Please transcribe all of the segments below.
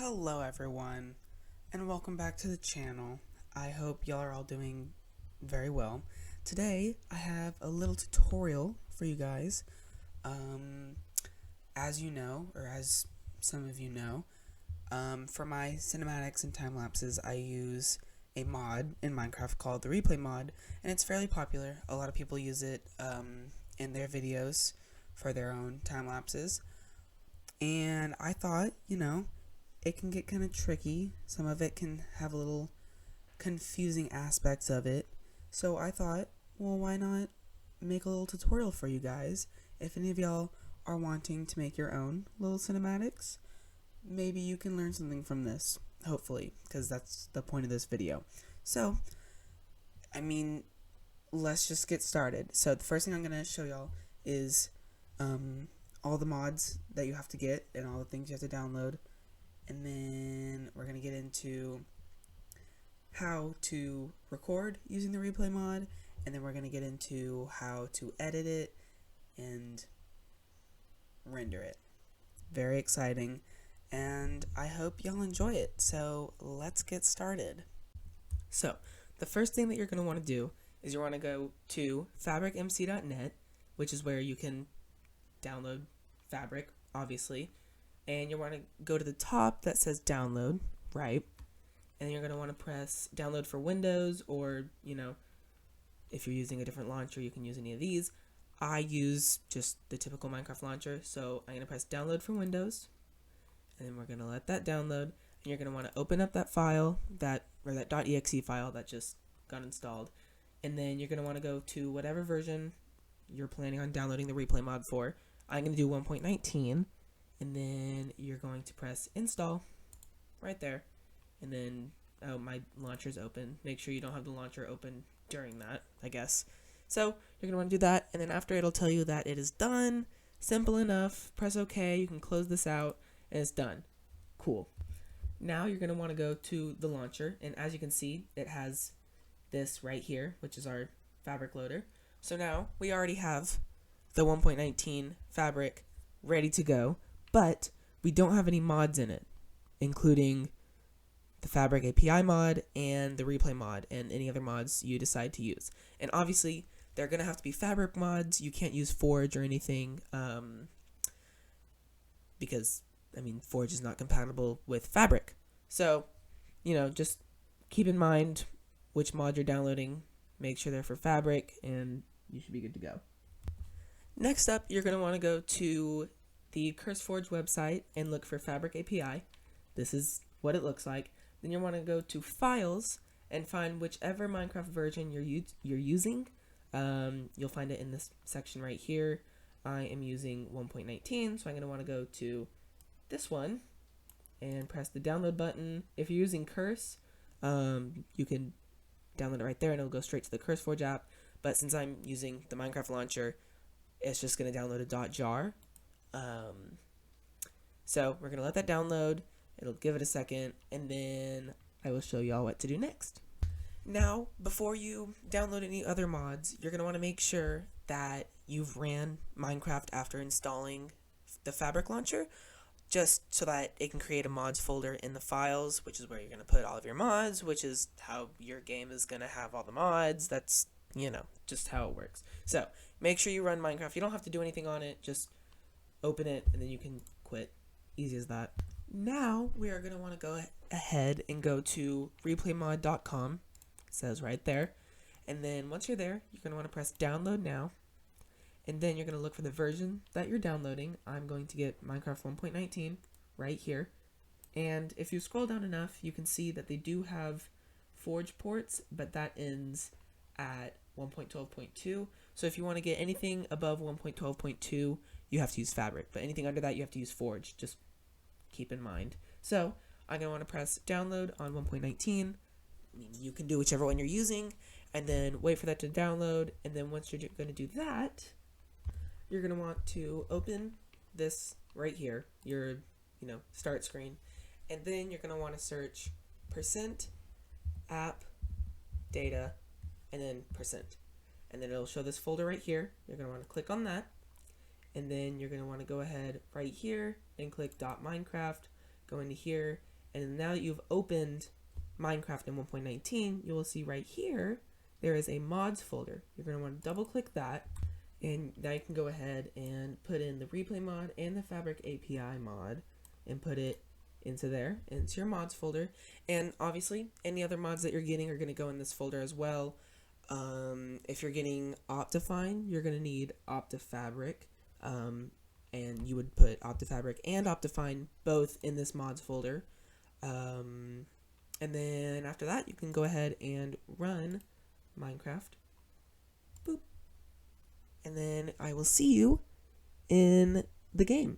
Hello everyone, and welcome back to the channel. I hope y'all are all doing very well. Today, I have a little tutorial for you guys. As you know, or as some of you know, for my cinematics and time lapses, I use a mod in Minecraft called the Replay mod, and it's fairly popular. A lot of people use it in their videos for their own time lapses. And I thought, it can get kind of tricky. Some of it can have a little confusing aspects of it. So I thought, well, why not make a little tutorial for you guys? If any of y'all are wanting to make your own little cinematics, maybe you can learn something from this, hopefully, because that's the point of this video. So, let's just get started. So the first thing I'm going to show y'all is all the mods that you have to get and all the things you have to download. And then we're going to get into how to record using the replay mod, and then we're going to get into how to edit it and render it. Very exciting, and I hope y'all enjoy it. So let's get started. So the first thing that you're going to want to do is you want to go to fabricmc.net, which is where you can download Fabric, obviously. And you want to go to the top that says download, right? And then you're going to want to press download for Windows, or, if you're using a different launcher, you can use any of these. I use just the typical Minecraft launcher, so I'm going to press download for Windows. And then we're going to let that download. And you're going to want to open up that file, that .exe file that just got installed. And then you're going to want to go to whatever version you're planning on downloading the replay mod for. I'm going to do 1.19. And then you're going to press install right there. And then, my launcher's open. Make sure you don't have the launcher open during that, I guess. So you're going to want to do that. And then after, it'll tell you that it is done. Simple enough. Press OK. You can close this out. And it's done. Cool. Now you're going to want to go to the launcher. And as you can see, it has this right here, which is our Fabric loader. So now we already have the 1.19 Fabric ready to go. But we don't have any mods in it, including the Fabric API mod and the Replay mod and any other mods you decide to use. And obviously, they're going to have to be Fabric mods. You can't use Forge or anything because, Forge is not compatible with Fabric. So, just keep in mind which mod you're downloading. Make sure they're for Fabric, and you should be good to go. Next up, you're going to want to go to the CurseForge website and look for Fabric API. This is what it looks like. Then you want to go to Files and find whichever Minecraft version you're using. You'll find it in this section right here. I am using 1.19, so I'm going to want to go to this one and press the download button. If you're using Curse, you can download it right there and it'll go straight to the CurseForge app. But since I'm using the Minecraft launcher, it's just going to download a .jar. So we're going to let that download. It'll give it a second, and then I will show y'all what to do next. Now, before you download any other mods, you're going to want to make sure that you've ran Minecraft after installing the Fabric launcher, just so that it can create a mods folder in the files, which is where you're going to put all of your mods, which is how your game is going to have all the mods. That's, just how it works. So make sure you run Minecraft. You don't have to do anything on it. Just open it, and then you can quit. Easy as that. Now, we are going to want to go ahead and go to replaymod.com. It says right there. And then once you're there, you're going to want to press download now. And then you're going to look for the version that you're downloading. I'm going to get Minecraft 1.19 right here. And if you scroll down enough, you can see that they do have Forge ports, but that ends at 1.12.2. So if you want to get anything above 1.12.2, you have to use Fabric, but anything under that, you have to use Forge. Just keep in mind. So I'm going to want to press download on 1.19. You can do whichever one you're using, and then wait for that to download. And then once you're going to do that, you're going to want to open this right here, your start screen, and then you're going to want to search %app data and then %. And then it'll show this folder right here. You're going to want to click on that. And then you're going to want to go ahead right here and click .minecraft, go into here, And now that you've opened Minecraft in 1.19, you will see right here there is a mods folder. You're going to want to double click that, and now you can go ahead and put in the replay mod and the Fabric API mod and put it into there, into your mods folder. And obviously any other mods that you're getting are going to go in this folder as well. If you're getting Optifine, you're going to need OptiFabric, and you would put OptiFabric and Optifine both in this mods folder. And then after that, you can go ahead and run Minecraft. Boop. And then I will see you in the game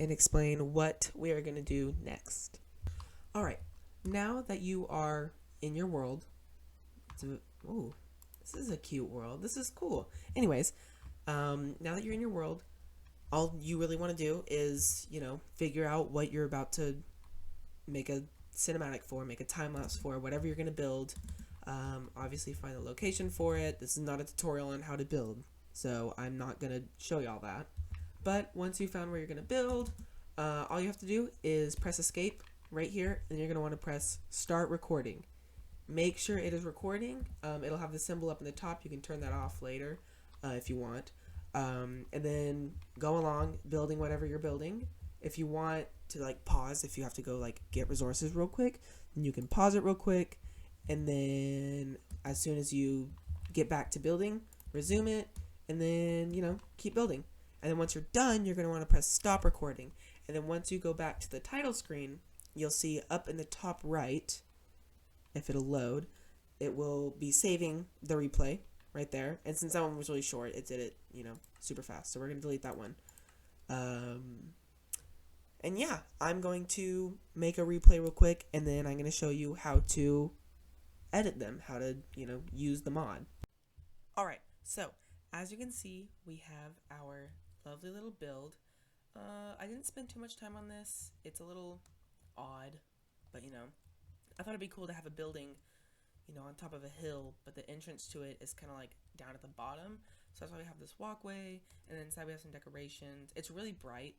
and explain what we are going to do next. Alright, now that you are in your world, ooh, this is a cute world. This is cool. Anyways, now that you're in your world, all you really want to do is, figure out what you're about to make a cinematic for, make a time lapse for, whatever you're going to build. Obviously find the location for it. This is not a tutorial on how to build, so I'm not going to show you all that. But once you found where you're going to build, all you have to do is press escape right here, and you're going to want to press start recording. Make sure it is recording. It'll have the symbol up in the top. You can turn that off later if you want. And then go along building whatever you're building. If you want to pause, if you have to go get resources real quick, then you can pause it real quick, and then as soon as you get back to building, resume it, and then keep building. And then once you're done, you're going to want to press stop recording. And then once you go back to the title screen, you'll see up in the top right, if it'll load, it will be saving the replay right there. And since that one was really short, it did it super fast, so we're going to delete that one. And yeah, I'm going to make a replay real quick, and then I'm going to show you how to edit them, how to, use the mod. Alright, so as you can see, we have our lovely little build. I didn't spend too much time on this. It's a little odd, but I thought it'd be cool to have a building, on top of a hill, but the entrance to it is kind of down at the bottom. So that's why we have this walkway, and then inside we have some decorations. It's really bright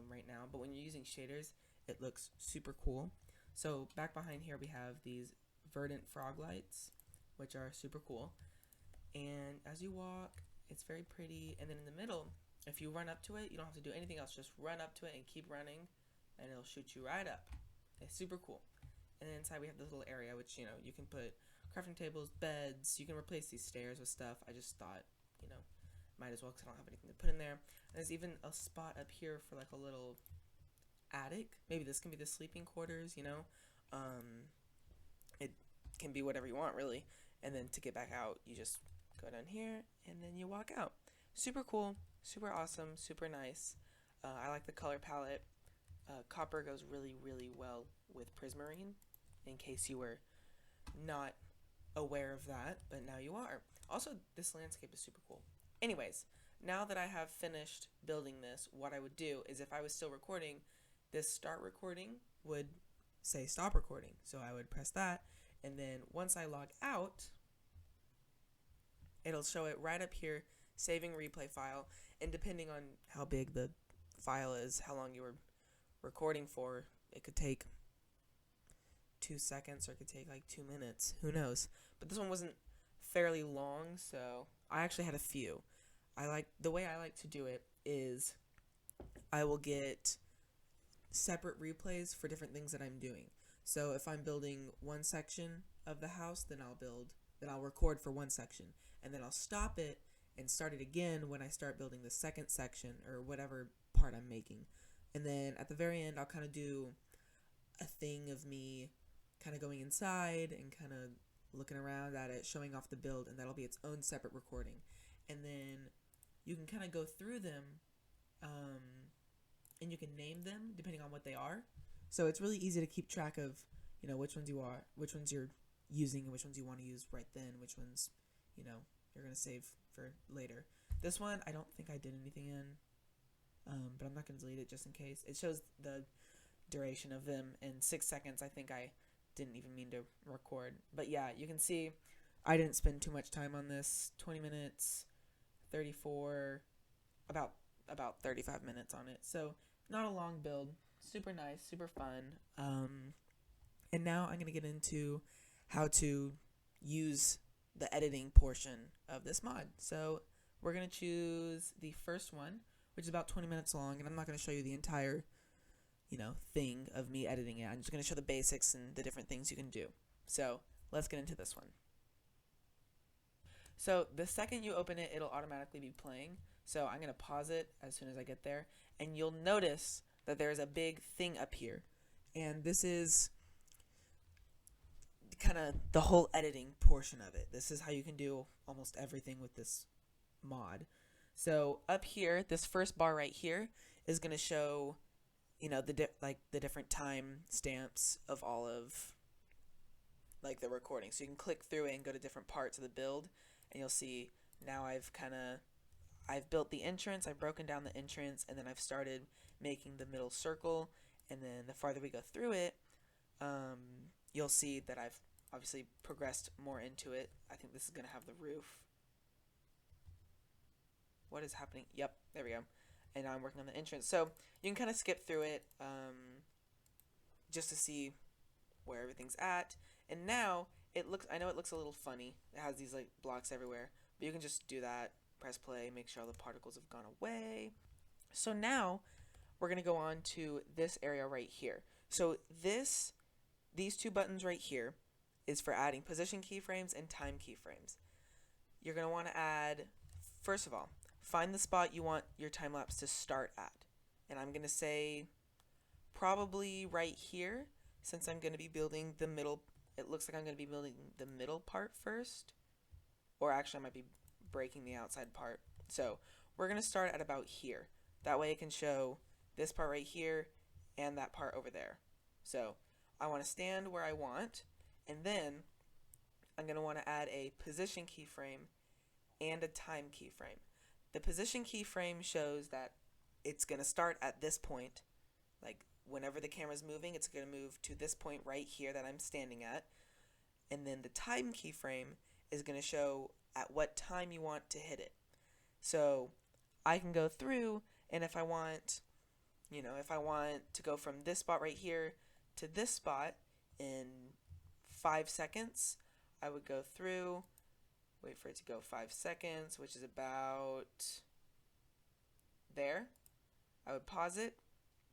right now, but when you're using shaders, it looks super cool. So back behind here we have these Verdant frog lights, which are super cool. And as you walk, it's very pretty. And then in the middle, if you run up to it, you don't have to do anything else. Just run up to it and keep running, and it'll shoot you right up. It's super cool. And then inside we have this little area, which, you can put crafting tables, beds. You can replace these stairs with stuff. I just thought, might as well, because I don't have anything to put in there. And there's even a spot up here for a little attic. Maybe this can be the sleeping quarters, It can be whatever you want, really. And then to get back out, you just go down here, and then you walk out. Super cool, super awesome, super nice. I like the color palette. Copper goes really, really well with prismarine, in case you were not aware of that, but now you are. Also, this landscape is super cool. Anyways, now that I have finished building this, what I would do is, if I was still recording, this start recording would say stop recording. So I would press that, and then once I log out, it'll show it right up here, saving replay file. And depending on how big the file is, how long you were recording for, it could take 2 seconds or it could take 2 minutes. Who knows? But this one wasn't fairly long, so I actually had a few. The way I like to do it is I will get separate replays for different things that I'm doing. So if I'm building one section of the house, then I'll record for one section, and then I'll stop it and start it again when I start building the second section or whatever part I'm making. And then at the very end, I'll kind of do a thing of me kind of going inside and kind of looking around at it, showing off the build, and that'll be its own separate recording. And then you can kind of go through them, and you can name them depending on what they are. So it's really easy to keep track of, which ones you're using, and which ones you want to use right then, which ones, you're going to save for later. This one, I don't think I did anything in, but I'm not going to delete it just in case. It shows the duration of them in 6 seconds. I think I didn't even mean to record. But yeah, you can see I didn't spend too much time on this. 20 minutes, 34, about 35 minutes on it. So not a long build. Super nice, super fun. And now I'm going to get into how to use the editing portion of this mod. So we're going to choose the first one, which is about 20 minutes long, and I'm not going to show you the entire, thing of me editing it. I'm just going to show the basics and the different things you can do. So let's get into this one. So the second you open it, it'll automatically be playing. So I'm going to pause it as soon as I get there, and you'll notice that there's a big thing up here. And this is kind of the whole editing portion of it. This is how you can do almost everything with this mod. So up here, this first bar right here is going to show, the different time stamps of all of the recording. So you can click through it and go to different parts of the build, and you'll see now I've built the entrance, I've broken down the entrance, and then I've started making the middle circle. And then the farther we go through it, you'll see that I've obviously progressed more into it. I think this is going to have the roof. What is happening? Yep, there we go. And now I'm working on the entrance. So you can kind of skip through it just to see where everything's at. And now I know it looks a little funny. It has these blocks everywhere, but you can just do that, press play, make sure all the particles have gone away. So now we're going to go on to this area right here. So these two buttons right here is for adding position keyframes and time keyframes. You're going to want to add, first of all, find the spot you want your time lapse to start at. And I'm going to say probably right here, since I'm going to be building the middle. It looks like I'm going to be building the middle part first. Or actually, I might be breaking the outside part. So we're going to start at about here. That way it can show this part right here and that part over there. So I want to stand where I want, and then I'm going to want to add a position keyframe and a time keyframe. The position keyframe shows that it's going to start at this point. Whenever the camera's moving, it's going to move to this point right here that I'm standing at. And then the time keyframe is going to show at what time you want to hit it. So I can go through, and if I want to go from this spot right here to this spot in 5 seconds, I would go through, wait for it to go 5 seconds, which is about there. I would pause it,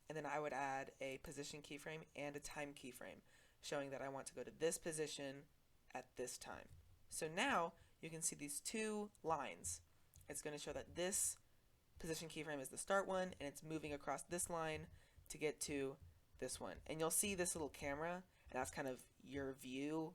and then I would add a position keyframe and a time keyframe, showing that I want to go to this position at this time. So now you can see these two lines. It's going to show that this position keyframe is the start one, and it's moving across this line to get to this one. And you'll see this little camera, and that's kind of your view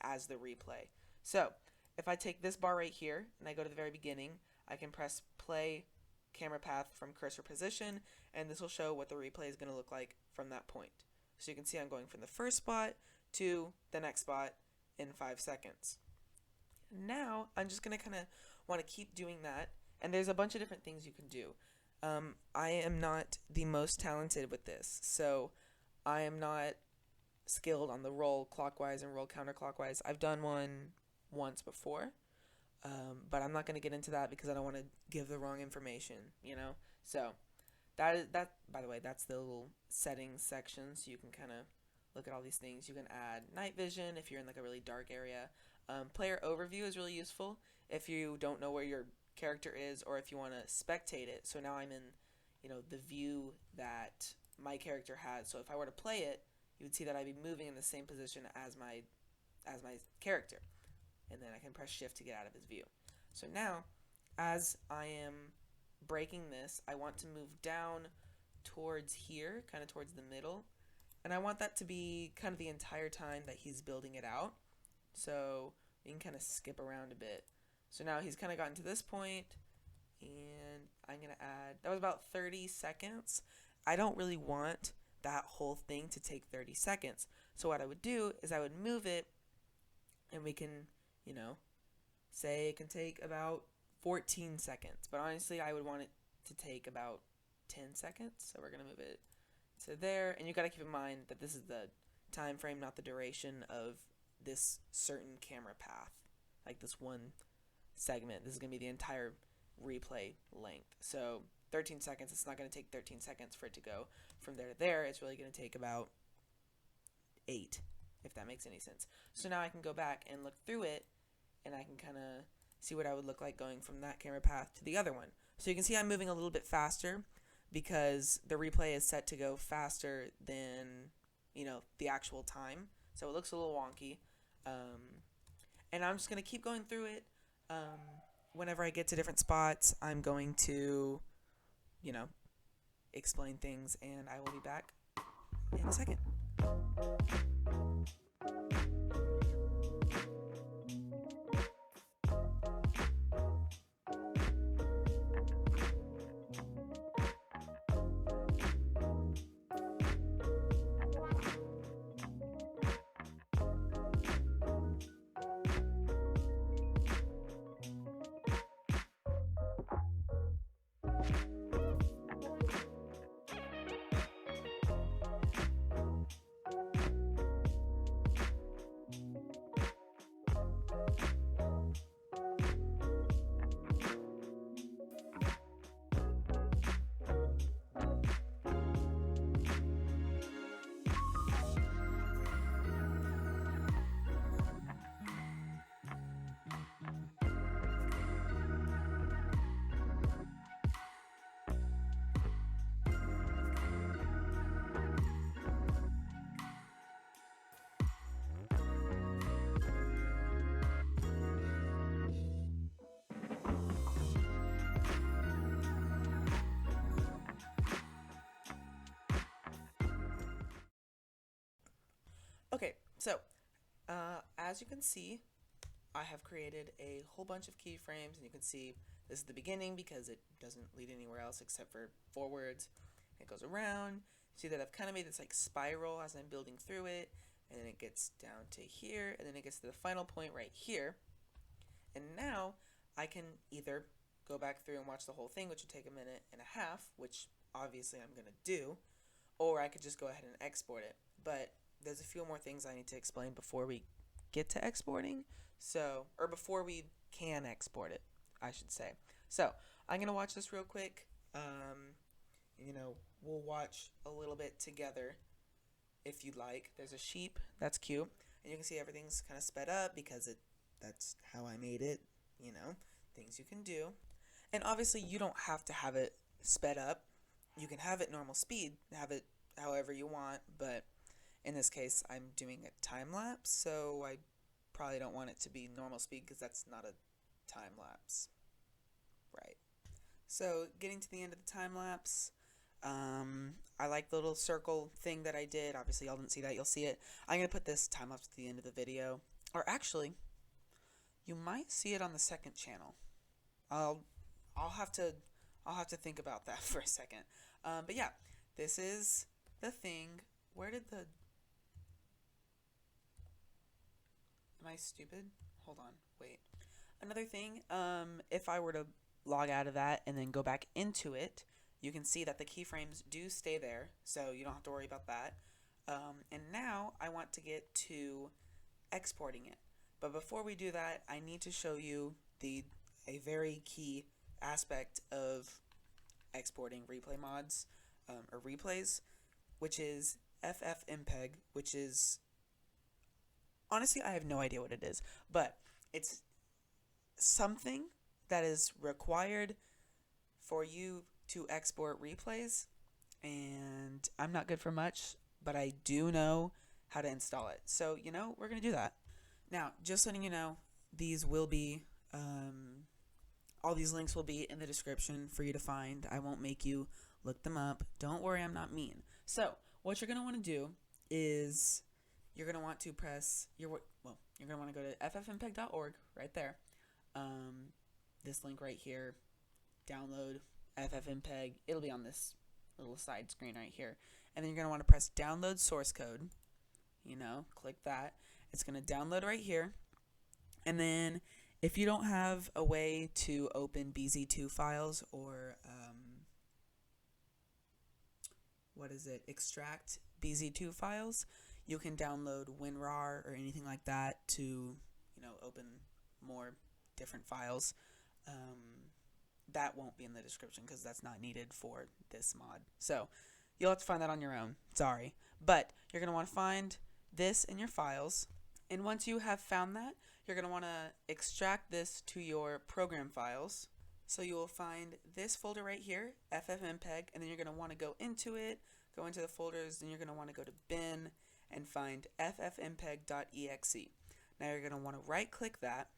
as the replay. So if I take this bar right here and I go to the very beginning, I can press play camera path from cursor position, and this will show what the replay is going to look like from that point. So you can see I'm going from the first spot to the next spot in 5 seconds. Now I'm just going to kind of want to keep doing that, and there's a bunch of different things you can do. I am not the most talented with this, so I am not skilled on the roll clockwise and roll counterclockwise. I've done one once before, but I'm not going to get into that because I don't want to give the wrong information, So that by the way, that's the little settings section, so you can kind of look at all these things. You can add night vision if you're in a really dark area. Player overview is really useful if you don't know where your character is, or if you want to spectate it. So now I'm in, the view that my character has. So if I were to play it, you would see that I'd be moving in the same position as my character. And then I can press shift to get out of his view. So now, as I am breaking this, I want to move down towards here, kind of towards the middle. And I want that to be kind of the entire time that he's building it out. So we can kind of skip around a bit. So now he's kind of gotten to this point, and I'm going to add, that was about 30 seconds. I don't really want that whole thing to take 30 seconds. So what I would do is I would move it, and we can, say it can take about 14 seconds. But honestly, I would want it to take about 10 seconds. So we're going to move it to there. And you got to keep in mind that this is the time frame, not the duration of this certain camera path. This one segment. This is going to be the entire replay length. So 13 seconds. It's not going to take 13 seconds for it to go from there to there. It's really going to take about 8, if that makes any sense. So now I can go back and look through it, and I can kind of see what I would look like going from that camera path to the other one. So you can see I'm moving a little bit faster because the replay is set to go faster than, the actual time. So it looks a little wonky. And I'm just going to keep going through it. Whenever I get to different spots, I'm going to, explain things, and I will be back in a second. Okay, so as you can see, I have created a whole bunch of keyframes, and you can see this is the beginning because it doesn't lead anywhere else except for forwards. It goes around. See that I've kind of made this like spiral as I'm building through it, and then it gets down to here, and then it gets to the final point right here. And now I can either go back through and watch the whole thing, which would take 1.5 minutes, which obviously I'm going to do, or I could just go ahead and export it. But there's a few more things I need to explain before we get to exporting, or before we can export it, I should say. So I'm going to watch this real quick. We'll watch a little bit together if you'd like. There's a sheep. That's cute. And you can see everything's kind of sped up because that's how I made it, things you can do. And obviously you don't have to have it sped up. You can have it normal speed, have it however you want, but in this case I'm doing a time lapse, so I probably don't want it to be normal speed because that's not a time lapse. Right. So getting to the end of the time lapse, I like the little circle thing that I did. Obviously y'all didn't see that, you'll see it. I'm going to put this time lapse at the end of the video. Or actually, you might see it on the second channel. I'll have to think about that for a second. But yeah, this is the thing. Where did the... Am I stupid? Hold on, wait. Another thing, if I were to log out of that and then go back into it, you can see that the keyframes do stay there, so you don't have to worry about that. And now I want to get to exporting it. But before we do that, I need to show you a very key aspect of exporting replay mods, or replays, which is Ffmpeg, which is... Honestly, I have no idea what it is, but it's something that is required for you to export replays, and I'm not good for much, but I do know how to install it. So, we're going to do that. Now, just letting you know, these will be, all these links will be in the description for you to find. I won't make you look them up. Don't worry, I'm not mean. So, what you're going to want to do is... You're going to want to press you're going to want to go to ffmpeg.org right there. This link right here, download ffmpeg. It'll be on this little side screen right here. And then you're going to want to press download source code. Click that. It's going to download right here. And then if you don't have a way to open BZ2 files or extract BZ2 files, you can download WinRAR or anything like that to, open more different files. that won't be in the description because that's not needed for this mod. So you'll have to find that on your own. Sorry. But you're going to want to find this in your files. And once you have found that, you're going to want to extract this to your program files. So you will find this folder right here, Ffmpeg, and then you're going to want to go into it, go into the folders, then you're going to want to go to bin and find ffmpeg.exe. Now you're going to want to right click that.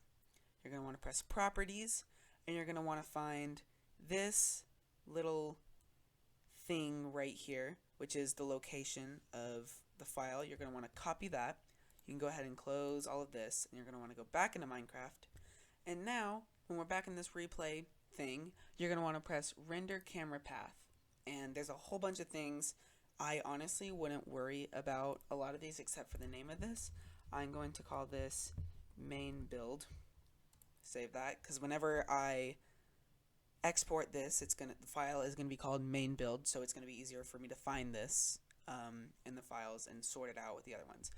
You're going to want to press properties, and you're going to want to find this little thing right here, which is the location of the file. You're going to want to copy that. You can go ahead and close all of this, and you're going to want to go back into Minecraft. And now, when we're back in this replay thing, you're going to want to press render camera path. And there's a whole bunch of things. I honestly wouldn't worry about a lot of these except for the name of this. I'm going to call this main build. Save that, because whenever I export this, the file is going to be called main build, so it's going to be easier for me to find this in the files and sort it out with the other ones.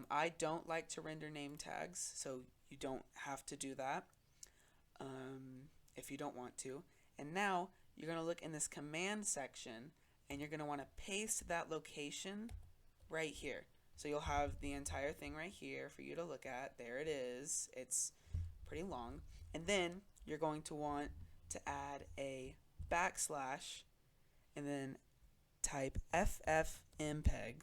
I don't like to render name tags, so you don't have to do that if you don't want to. And now you're going to look in this command section, and you're going to want to paste that location right here. So you'll have the entire thing right here for you to look at. There it is. It's pretty long. And then you're going to want to add a backslash and then type ffmpeg.exe,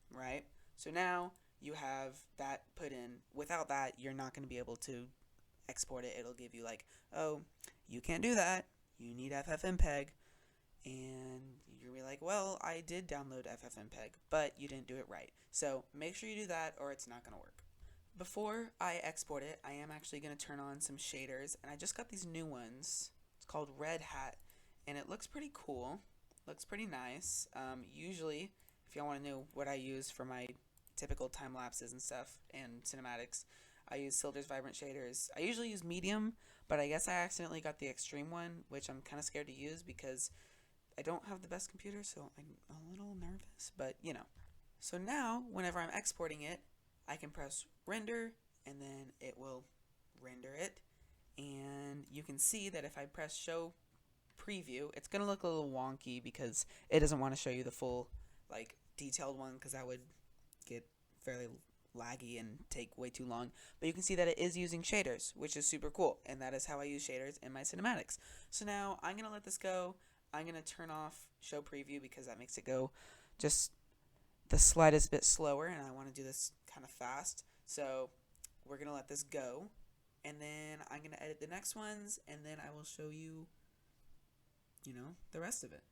right? So now you have that put in. Without that, you're not going to be able to export it. It'll give you like, oh, you can't do that. You need ffmpeg. And you'll be like, well, I did download ffmpeg, but you didn't do it right. So make sure you do that or it's not going to work. Before I export it, I am actually going to turn on some shaders, and I just got these new ones. It's called Red Hat, and it looks pretty cool. Looks pretty nice. Usually, if y'all want to know what I use for my typical time lapses and stuff and cinematics, I use Silder's Vibrant shaders. I usually use medium, but I guess I accidentally got the extreme one, which I'm kind of scared to use because I don't have the best computer, so I'm a little nervous, but you know. So now, whenever I'm exporting it, I can press render, and then it will render it. And you can see that if I press show preview, it's going to look a little wonky because it doesn't want to show you the full, like, detailed one because that would get fairly laggy and take way too long. But you can see that it is using shaders, which is super cool. And that is how I use shaders in my cinematics. So now I'm going to let this go. I'm going to turn off show preview because that makes it go just the slightest bit slower, and I want to do this kind of fast. So we're going to let this go, and then I'm going to edit the next ones, and then I will show you, the rest of it.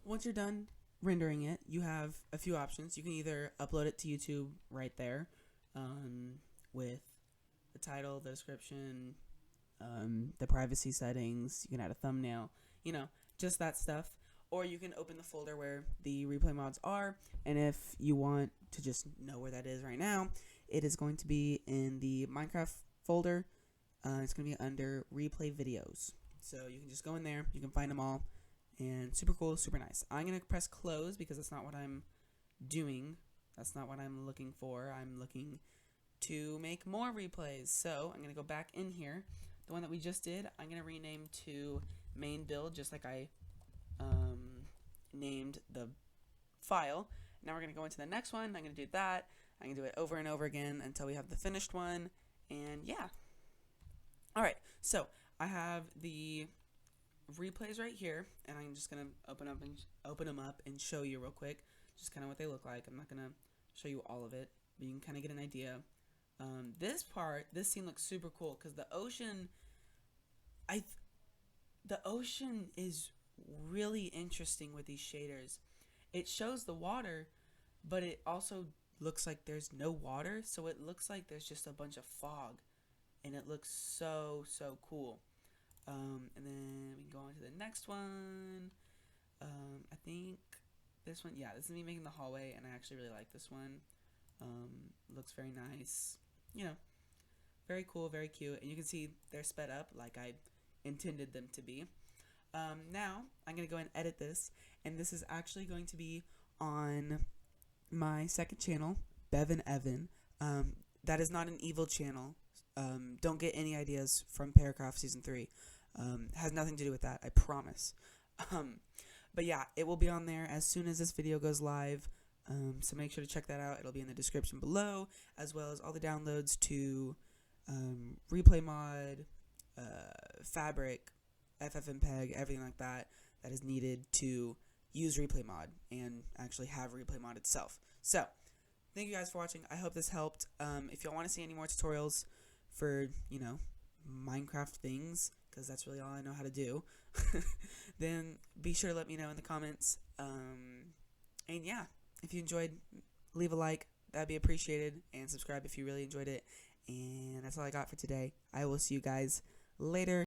Once you're done rendering it, you have a few options. You can either upload it to YouTube right there with the title, the description, the privacy settings. You can add a thumbnail, just that stuff. Or you can open the folder where the replay mods are, and if you want to just know where that is right now, it is going to be in the Minecraft folder. It's going to be under replay videos. So you can just go in there, you can find them all, and super cool, super nice. I'm going to press close because that's not what I'm doing. That's not what I'm looking for. I'm looking to make more replays. So I'm going to go back in here. The one that we just did, I'm going to rename to main build, just like I named the file. Now we're going to go into the next one. I'm going to do that. I'm going to do it over and over again until we have the finished one. And yeah. Alright, so I have the replays right here, and I'm just going to open them up and show you real quick just kind of what they look like. I'm not going to show you all of it, but you can kind of get an idea. This scene looks super cool because the ocean is really interesting with these shaders. It shows the water, but it also looks like there's no water, so it looks like there's just a bunch of fog, and it looks so cool. And then we can go on to the next one. I think this one, this is me making the hallway, and I actually really like this one. Looks very nice, very cool, very cute, and you can see they're sped up like I intended them to be. Now, I'm going to go and edit this, and this is actually going to be on my second channel, Bev and Evan. That is not an evil channel, Don't get any ideas from Paragraph Season 3. Has nothing to do with that, I promise. But yeah, it will be on there as soon as this video goes live. So make sure to check that out. It'll be in the description below, as well as all the downloads to Replay Mod, Fabric, Ffmpeg, everything like that is needed to use Replay Mod and actually have Replay Mod itself. So, thank you guys for watching. I hope this helped. If y'all want to see any more tutorials for, Minecraft things, because that's really all I know how to do, then be sure to let me know in the comments. And yeah, if you enjoyed, leave a like. That'd be appreciated. And subscribe if you really enjoyed it. And that's all I got for today. I will see you guys later.